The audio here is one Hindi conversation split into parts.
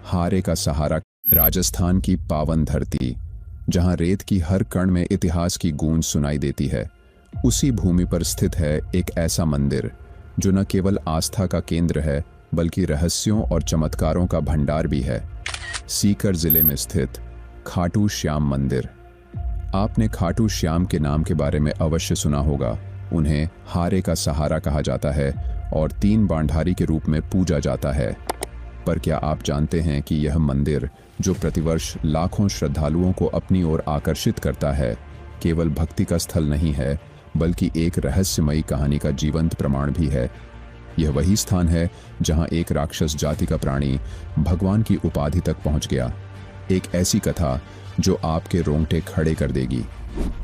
हारे का सहारा। राजस्थान की पावन धरती, जहां रेत की हर कण में इतिहास की गूंज सुनाई देती है, उसी भूमि पर स्थित है एक ऐसा मंदिर जो न केवल आस्था का केंद्र है बल्कि रहस्यों और चमत्कारों का भंडार भी है। सीकर जिले में स्थित खाटू श्याम मंदिर। आपने खाटू श्याम के नाम के बारे में अवश्य सुना होगा। उन्हें हारे का सहारा कहा जाता है और तीन बांधारी के रूप में पूजा जाता है। पर क्या आप जानते हैं कि यह मंदिर, जो प्रतिवर्ष लाखों श्रद्धालुओं को अपनी ओर आकर्षित करता है, केवल भक्ति का स्थल नहीं है बल्कि एक रहस्यमयी कहानी का जीवंत प्रमाण भी है। यह वही स्थान है जहां एक राक्षस जाति का प्राणी भगवान की उपाधि तक पहुंच गया। एक ऐसी कथा जो आपके रोंगटे खड़े कर देगी।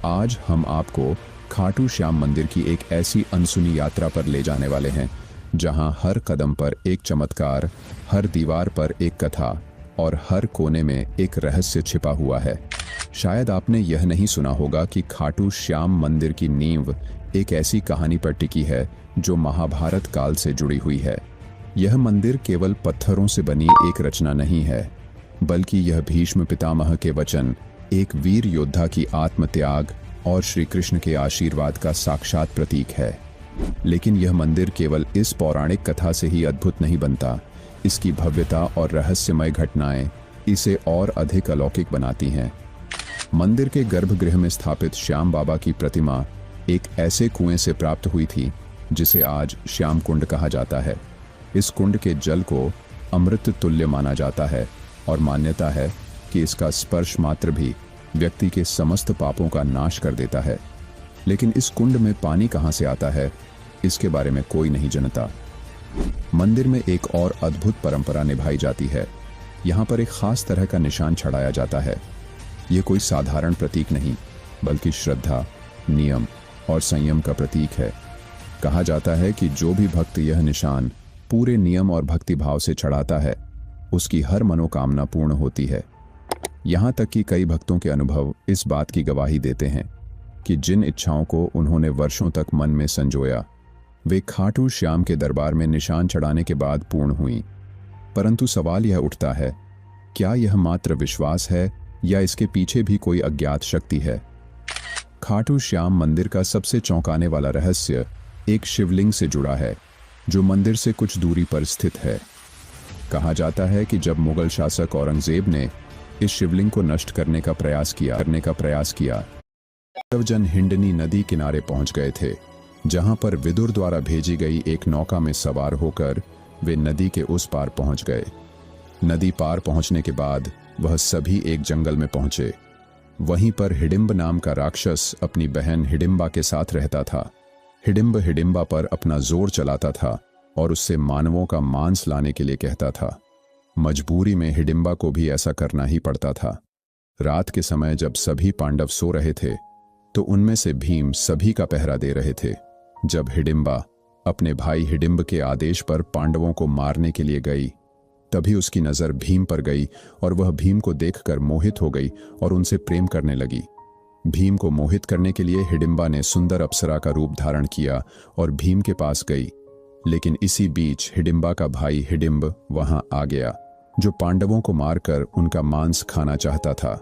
आज हम आपको खाटू श्याम मंदिर की एक ऐसी अनसुनी यात्रा पर ले जाने वाले हैं जहां हर कदम पर एक चमत्कार, हर दीवार पर एक कथा और हर कोने में एक रहस्य छिपा हुआ है। शायद आपने यह नहीं सुना होगा कि खाटू श्याम मंदिर की नींव एक ऐसी कहानी पर टिकी है जो महाभारत काल से जुड़ी हुई है। यह मंदिर केवल पत्थरों से बनी एक रचना नहीं है, बल्कि यह भीष्म पितामह के वचन, एक वीर योद्धा की आत्मत्याग और श्री कृष्ण के आशीर्वाद का साक्षात प्रतीक है। लेकिन यह मंदिर केवल इस पौराणिक कथा से ही अद्भुत नहीं बनता। इसकी भव्यता और रहस्यमय घटनाएं इसे और अधिक अलौकिक बनाती हैं। मंदिर के गर्भगृह में स्थापित श्याम बाबा की प्रतिमा एक ऐसे कुएं से प्राप्त हुई थी जिसे आज श्याम कुंड कहा जाता है। इस कुंड के जल को अमृत तुल्य माना जाता है और मान्यता है कि इसका स्पर्श मात्र भी व्यक्ति के समस्त पापों का नाश कर देता है। लेकिन इस कुंड में पानी कहां से आता है, इसके बारे में कोई नहीं जानता। मंदिर में एक और अद्भुत परंपरा निभाई जाती है। यहाँ पर एक खास तरह का निशान चढ़ाया जाता है। ये कोई साधारण प्रतीक नहीं, बल्कि श्रद्धा, नियम और संयम का प्रतीक है। कहा जाता है कि जो भी भक्त यह निशान पूरे नियम और भक्तिभाव से चढ़ाता है, उसकी हर मनोकामना पूर्ण होती है। यहाँ तक कि कई भक्तों के अनुभव इस बात की गवाही देते हैं कि जिन इच्छाओं को उन्होंने वर्षों तक मन में संजोया, वे खाटू श्याम के दरबार में निशान चढ़ाने के बाद पूर्ण हुई। परंतु सवाल यह उठता है, क्या यह मात्र विश्वास है या इसके पीछे भी कोई अज्ञात शक्ति है? खाटू श्याम मंदिर का सबसे चौंकाने वाला रहस्य एक शिवलिंग से जुड़ा है, जो मंदिर से कुछ दूरी पर स्थित है। कहा जाता है कि जब मुगल शासक औरंगजेब ने इस शिवलिंग को नष्ट करने का प्रयास किया, तब जन हिंडनी नदी किनारे पहुंच गए थे, जहां पर विदुर द्वारा भेजी गई एक नौका में सवार होकर वे नदी के उस पार पहुंच गए। नदी पार पहुंचने के बाद वह सभी एक जंगल में पहुंचे। वहीं पर हिडिंब नाम का राक्षस अपनी बहन हिडिंबा के साथ रहता था। हिडिंब हिडिंबा पर अपना जोर चलाता था और उससे मानवों का मांस लाने के लिए कहता था। मजबूरी में हिडिंबा को भी ऐसा करना ही पड़ता था। रात के समय जब सभी पांडव सो रहे थे, तो उनमें से भीम सभी का पहरा दे रहे थे। जब हिडिंबा अपने भाई हिडिंब के आदेश पर पांडवों को मारने के लिए गई, तभी उसकी नजर भीम पर गई और वह भीम को देखकर मोहित हो गई और उनसे प्रेम करने लगी। भीम को मोहित करने के लिए हिडिंबा ने सुंदर अप्सरा का रूप धारण किया और भीम के पास गई। लेकिन इसी बीच हिडिंबा का भाई हिडिंब वहां आ गया, जो पांडवों को मारकर उनका मांस खाना चाहता था।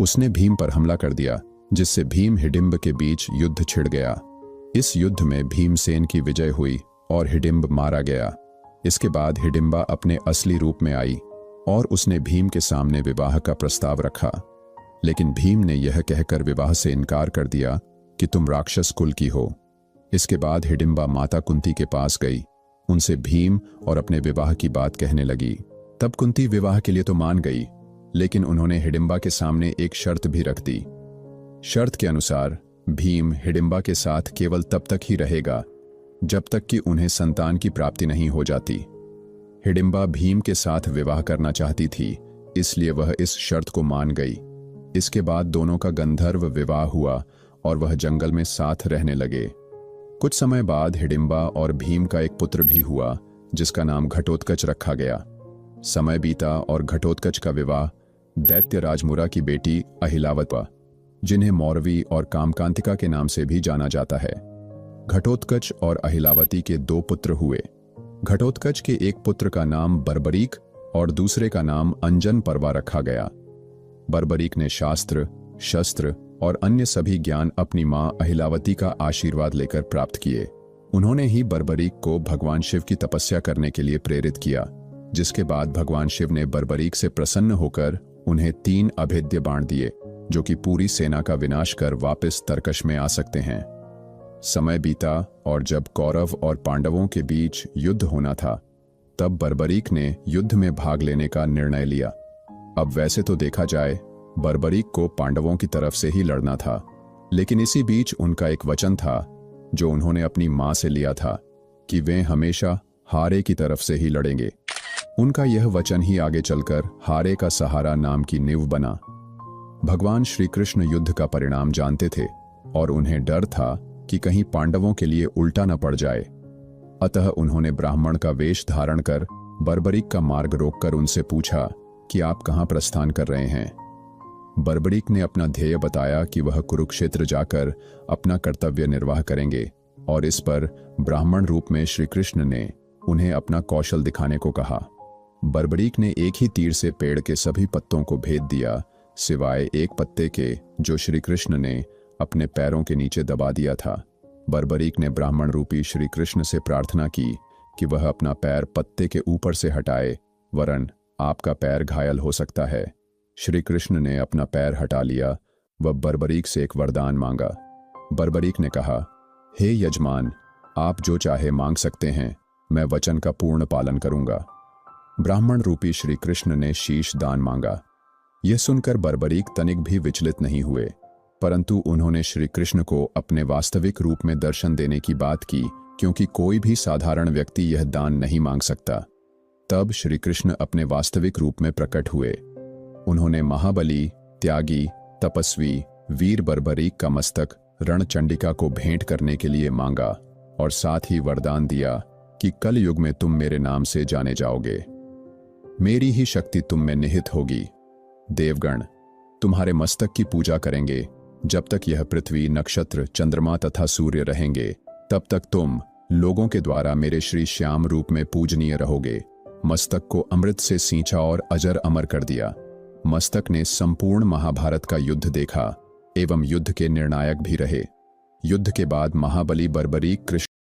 उसने भीम पर हमला कर दिया, जिससे भीम हिडिंब के बीच युद्ध छिड़ गया। इस युद्ध में भीमसेन की विजय हुई और हिडिंब मारा गया। इसके बाद हिडिंबा अपने असली रूप में आई और उसने भीम के सामने विवाह का प्रस्ताव रखा। लेकिन भीम ने यह कहकर विवाह से इनकार कर दिया कि तुम राक्षस कुल की हो। इसके बाद हिडिंबा माता कुंती के पास गई, उनसे भीम और अपने विवाह की बात कहने लगी। तब कुंती विवाह के लिए तो मान गई, लेकिन उन्होंने हिडिंबा के सामने एक शर्त भी रख दी। शर्त के अनुसार भीम हिडिंबा के साथ केवल तब तक ही रहेगा जब तक कि उन्हें संतान की प्राप्ति नहीं हो जाती। हिडिंबा भीम के साथ विवाह करना चाहती थी, इसलिए वह इस शर्त को मान गई। इसके बाद दोनों का गंधर्व विवाह हुआ और वह जंगल में साथ रहने लगे। कुछ समय बाद हिडिंबा और भीम का एक पुत्र भी हुआ, जिसका नाम घटोत्कच रखा गया। समय बीता और घटोत्कच का विवाह दैत्य राजमुरा की बेटी अहिलावत हुआ, जिन्हें मौरवी और कामकांतिका के नाम से भी जाना जाता है। घटोत्कच और अहिलावती के दो पुत्र हुए। घटोत्कच के एक पुत्र का नाम बर्बरीक और दूसरे का नाम अंजन पर्वा रखा गया। बर्बरीक ने शास्त्र, शस्त्र और अन्य सभी ज्ञान अपनी मां अहिलावती का आशीर्वाद लेकर प्राप्त किए। उन्होंने ही बर्बरीक को भगवान शिव की तपस्या करने के लिए प्रेरित किया, जिसके बाद भगवान शिव ने बर्बरीक से प्रसन्न होकर उन्हें 3 अभेद्य बाण दिए, जो कि पूरी सेना का विनाश कर वापस तरकश में आ सकते हैं। समय बीता और जब कौरव और पांडवों के बीच युद्ध होना था, तब बर्बरीक ने युद्ध में भाग लेने का निर्णय लिया। अब वैसे तो देखा जाए, बर्बरीक को पांडवों की तरफ से ही लड़ना था, लेकिन इसी बीच उनका एक वचन था जो उन्होंने अपनी मां से लिया था कि वे हमेशा हारे की तरफ से ही लड़ेंगे। उनका यह वचन ही आगे चलकर हारे का सहारा नाम की नींव बना। भगवान श्री कृष्ण युद्ध का परिणाम जानते थे और उन्हें डर था कि कहीं पांडवों के लिए उल्टा न पड़ जाए। अतः उन्होंने ब्राह्मण का वेश धारण कर बर्बरीक का मार्ग रोककर उनसे पूछा कि आप कहां प्रस्थान कर रहे हैं। बर्बरीक ने अपना ध्येय बताया कि वह कुरुक्षेत्र जाकर अपना कर्तव्य निर्वाह करेंगे, और इस पर ब्राह्मण रूप में श्री कृष्ण ने उन्हें अपना कौशल दिखाने को कहा। बर्बरीक ने एक ही तीर से पेड़ के सभी पत्तों को भेद दिया, सिवाय एक पत्ते के जो श्री कृष्ण ने अपने पैरों के नीचे दबा दिया था। बर्बरीक ने ब्राह्मण रूपी श्री कृष्ण से प्रार्थना की कि वह अपना पैर पत्ते के ऊपर से हटाए, वरन आपका पैर घायल हो सकता है। श्री कृष्ण ने अपना पैर हटा लिया व बर्बरीक से एक वरदान मांगा। बर्बरीक ने कहा, हे यजमान, आप जो चाहे मांग सकते हैं, मैं वचन का पूर्ण पालन करूंगा। ब्राह्मण रूपी श्री कृष्ण ने शीश दान मांगा। यह सुनकर बर्बरीक तनिक भी विचलित नहीं हुए, परंतु उन्होंने श्री कृष्ण को अपने वास्तविक रूप में दर्शन देने की बात की, क्योंकि कोई भी साधारण व्यक्ति यह दान नहीं मांग सकता। तब श्री कृष्ण अपने वास्तविक रूप में प्रकट हुए। उन्होंने महाबली, त्यागी, तपस्वी वीर बर्बरीक का मस्तक रणचंडिका को भेंट करने के लिए मांगा और साथ ही वरदान दिया कि कल युग में तुम मेरे नाम से जाने जाओगे। मेरी ही शक्ति तुम में निहित होगी। देवगण तुम्हारे मस्तक की पूजा करेंगे। जब तक यह पृथ्वी, नक्षत्र, चंद्रमा तथा सूर्य रहेंगे, तब तक तुम लोगों के द्वारा मेरे श्री श्याम रूप में पूजनीय रहोगे। मस्तक को अमृत से सींचा और अजर अमर कर दिया। मस्तक ने संपूर्ण महाभारत का युद्ध देखा एवं युद्ध के निर्णायक भी रहे। युद्ध के बाद महाबली बर्बरीक कृष्ण